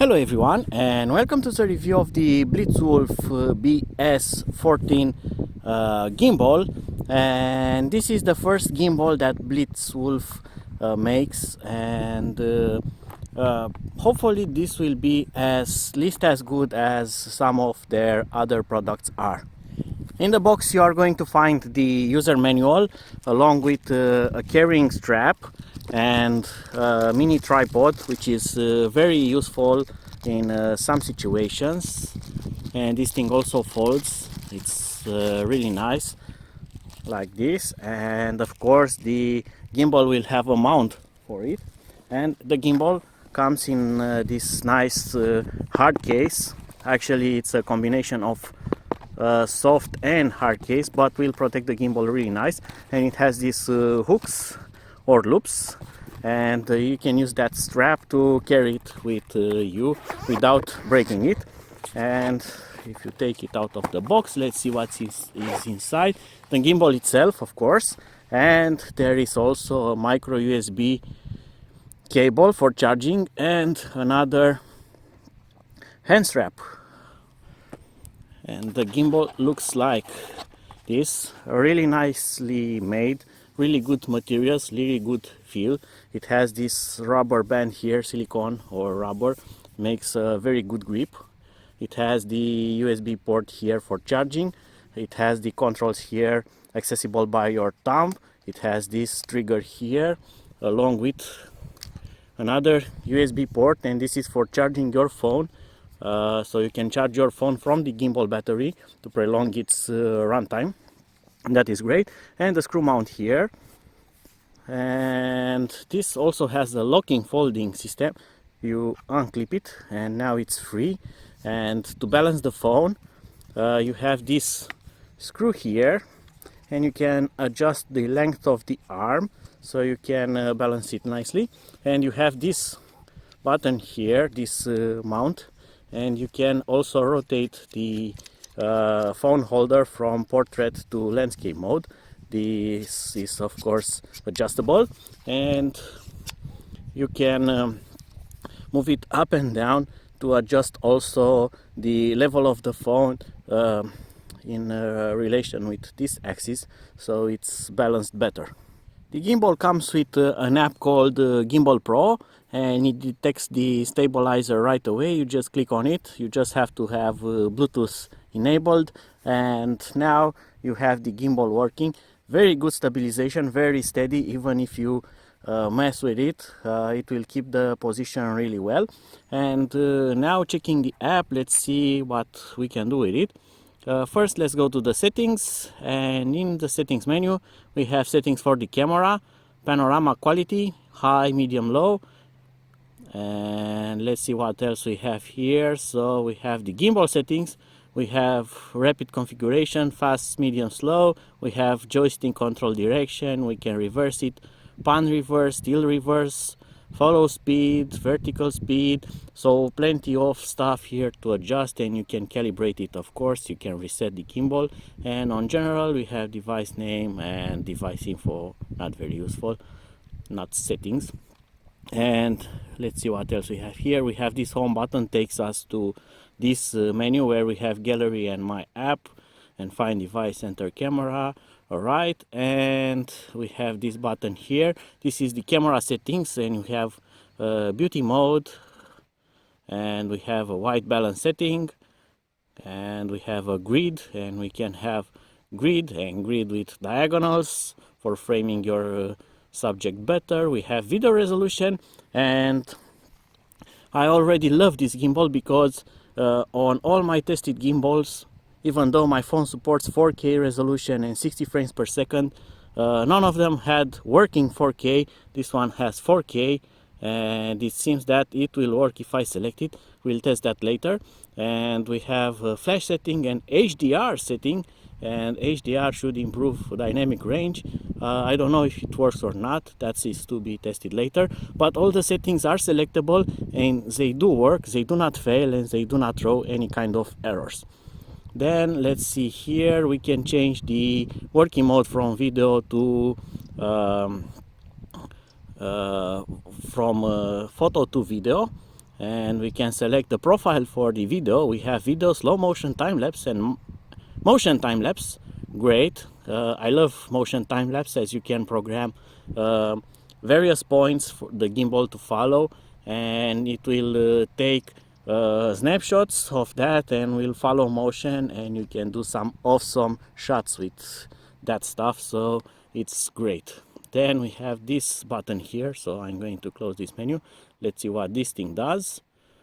Hello everyone, and welcome to the review of the Blitzwolf BS14 gimbal. And this is the first gimbal that Blitzwolf makes, and hopefully this will be at least as good as some of their other products are. In the box you are going to find the user manual along with a carrying strap and a mini tripod, which is very useful in some situations. And this thing also folds. It's really nice like this, and of course the gimbal will have a mount for it, and the gimbal comes in this nice hard case. Actually it's a combination of soft and hard case, but will protect the gimbal really nice. And it has these hooks or loops, and you can use that strap to carry it with you without breaking it. And if you take it out of the box, let's see what is inside. The gimbal itself, of course, and there is also a micro USB cable for charging and another hand strap. And the gimbal looks like this, really nicely made, really good materials, really good feel. It has this rubber band here, silicone or rubber, makes a very good grip. It has the USB port here for charging. It has the controls here accessible by your thumb. It has this trigger here along with another USB port, and this is for charging your phone. So you can charge your phone from the gimbal battery to prolong its runtime. That is great. And the screw mount here. And this also has a locking folding system. You unclip it and now it's free. And to balance the phone, you have this screw here, and you can adjust the length of the arm so you can balance it nicely. And you have this button here, this mount, and you can also rotate the phone holder from portrait to landscape mode. This is of course adjustable, and you can move it up and down to adjust also the level of the phone in relation with this axis, so it's balanced better. The gimbal comes with an app called Gimbal Pro, and it detects the stabilizer right away. You just click on it. You just have to have Bluetooth enabled, and now you have the gimbal working. Very good stabilization, very steady. Even if you mess with it, it will keep the position really well. And now checking the app, let's see what we can do with it. First, let's go to the settings, and in the settings menu we have settings for the camera, panorama quality, high, medium, low. And let's see what else we have here. So we have the gimbal settings, we have rapid configuration, fast, medium, slow. We have joystick control direction, we can reverse it, pan reverse, still reverse, follow speed, vertical speed. So plenty of stuff here to adjust, and you can calibrate it. Of course, you can reset the gimbal. And on general we have device name and device info, not very useful, not settings. And let's see what else we have here. We have this home button, takes us to this menu where we have gallery and my app and find device, enter camera. Alright, and we have this button here. This is the camera settings, and we have beauty mode, and we have a white balance setting, and we have a grid, and we can have grid and grid with diagonals for framing your subject better. We have video resolution, and I already love this gimbal because on all my tested gimbals, even though my phone supports 4K resolution and 60 frames per second, none of them had working 4K. This one has 4K, and it seems that it will work if I select it. We'll test that later. And we have a flash setting and HDR setting, and HDR should improve dynamic range. I don't know if it works or not, that is to be tested later, but all the settings are selectable and they do work, they do not fail, and they do not throw any kind of errors. Then let's see here, we can change the working mode from video to from photo to video, and we can select the profile for the video. We have video, slow motion, time-lapse, and motion time-lapse. Great. I love motion time-lapse, as you can program various points for the gimbal to follow, and it will take snapshots of that and will follow motion, and you can do some awesome shots with that stuff, so it's great. Then we have this button here, so I'm going to close this menu. Let's see what this thing does.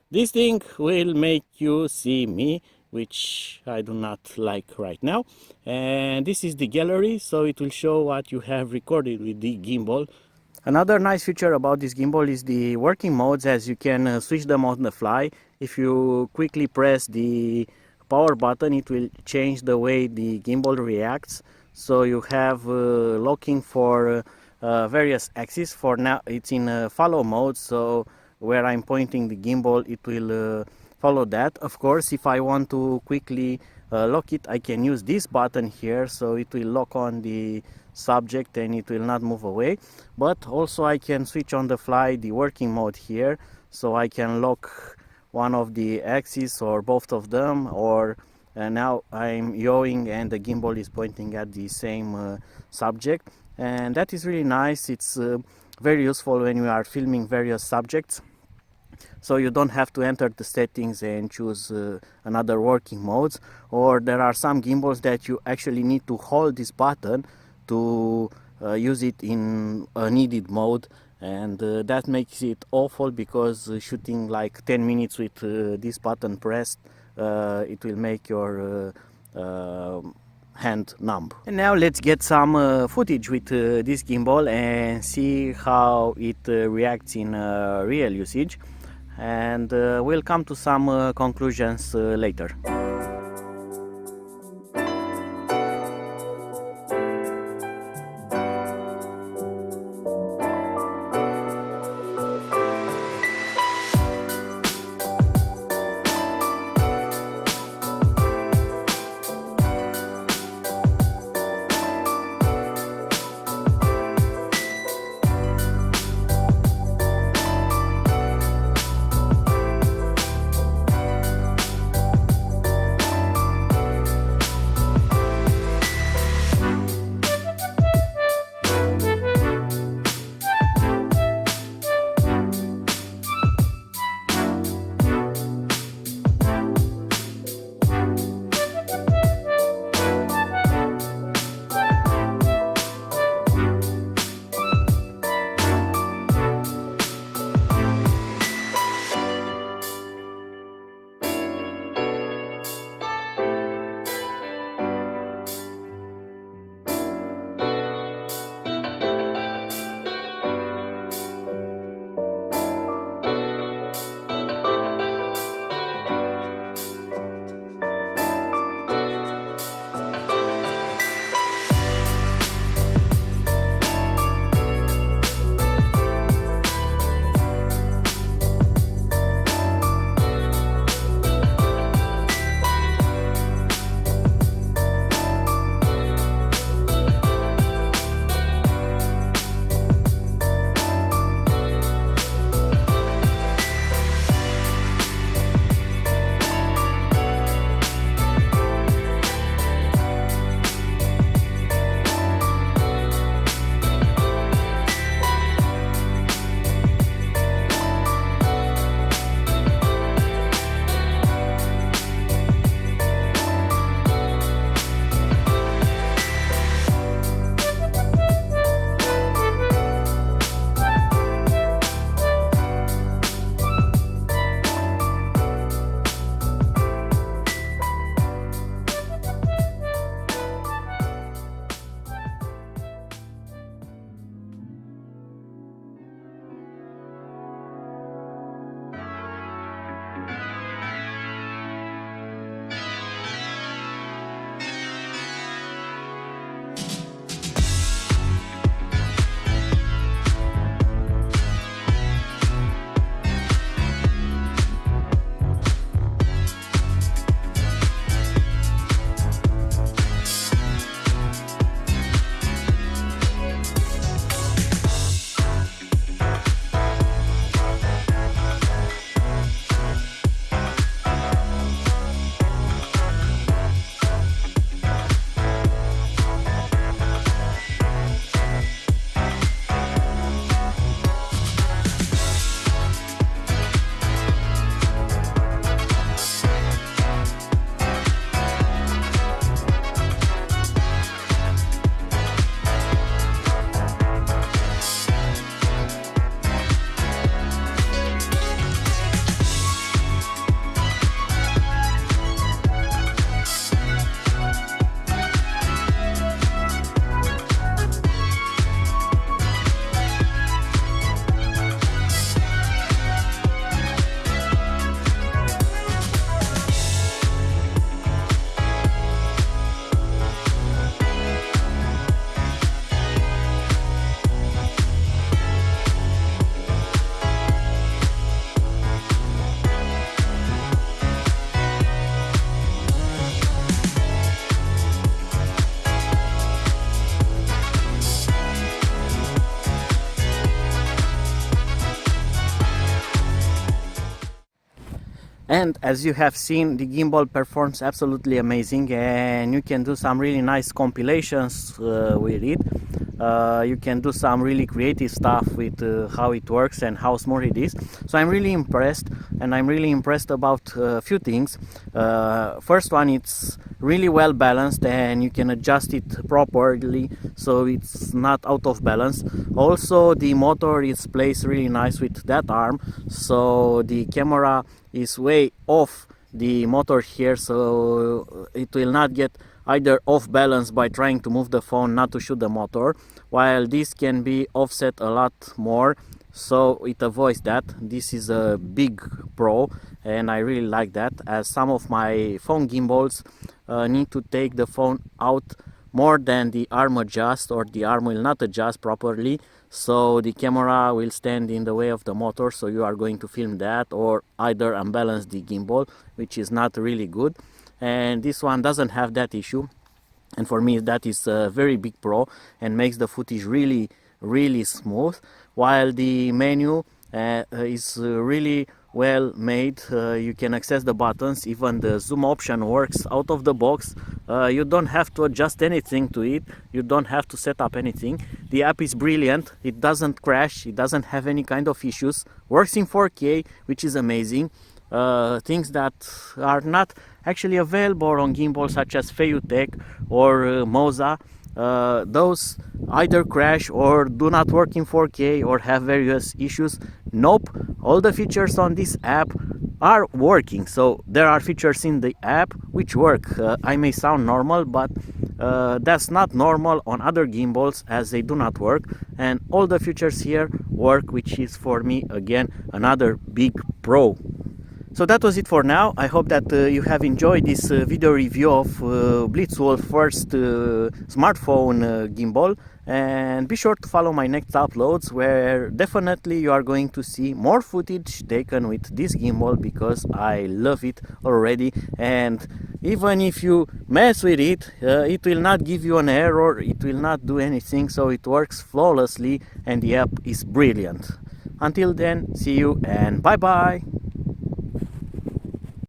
This thing will make you see me, which I do not like right now. And this is the gallery, so it will show what you have recorded with the gimbal. Another nice feature about this gimbal is the working modes, as you can switch them on the fly. If you quickly press the power button, it will change the way the gimbal reacts. So you have locking for various axes. For now it's in follow mode, so where I'm pointing the gimbal, it will follow that. Of course, if I want to quickly lock it, I can use this button here, so it will lock on the subject and it will not move away. But also I can switch on the fly the working mode here, so I can lock one of the axes or both of them, or now I'm yawing and the gimbal is pointing at the same subject, and that is really nice. It's very useful when you are filming various subjects, so you don't have to enter the settings and choose another working modes. Or there are some gimbals that you actually need to hold this button to use it in a needed mode, and that makes it awful, because shooting like 10 minutes with this button pressed, it will make your hand numb. And now let's get some footage with this gimbal and see how it reacts in real usage, and we'll come to some conclusions later. And as you have seen, the gimbal performs absolutely amazing, and you can do some really nice compilations with it. You can do some really creative stuff with how it works and how smooth it is. So I'm really impressed, and I'm really impressed about a few things. First one, it's really well balanced and you can adjust it properly so it's not out of balance. Also, the motor is placed really nice with that arm, so the camera is way off the motor here, so it will not get either off balance by trying to move the phone not to shoot the motor, while this can be offset a lot more, so it avoids that. This is a big pro, and I really like that, as some of my phone gimbals need to take the phone out more than the arm adjusts, or the arm will not adjust properly, so the camera will stand in the way of the motor, so you are going to film that or either unbalance the gimbal, which is not really good. And this one doesn't have that issue, and for me that is a very big pro and makes the footage really smooth, while the menu is really well made. You can access the buttons, even the zoom option works out of the box. You don't have to adjust anything to it, you don't have to set up anything. The app is brilliant, it doesn't crash, it doesn't have any kind of issues, works in 4K, which is amazing. Things that are not actually available on gimbals such as Feyutech or Moza. Those either crash or do not work in 4K or have various issues. Nope, all the features on this app are working. So there are features in the app which work. I may sound normal, but that's not normal on other gimbals, as they do not work, and all the features here work, which is for me again another big pro. So that was it for now. I hope that you have enjoyed this video review of Blitzwolf first smartphone gimbal, and be sure to follow my next uploads, where definitely you are going to see more footage taken with this gimbal, because I love it already, and even if you mess with it, it will not give you an error, it will not do anything, so it works flawlessly and the app is brilliant. Until then, see you and bye bye.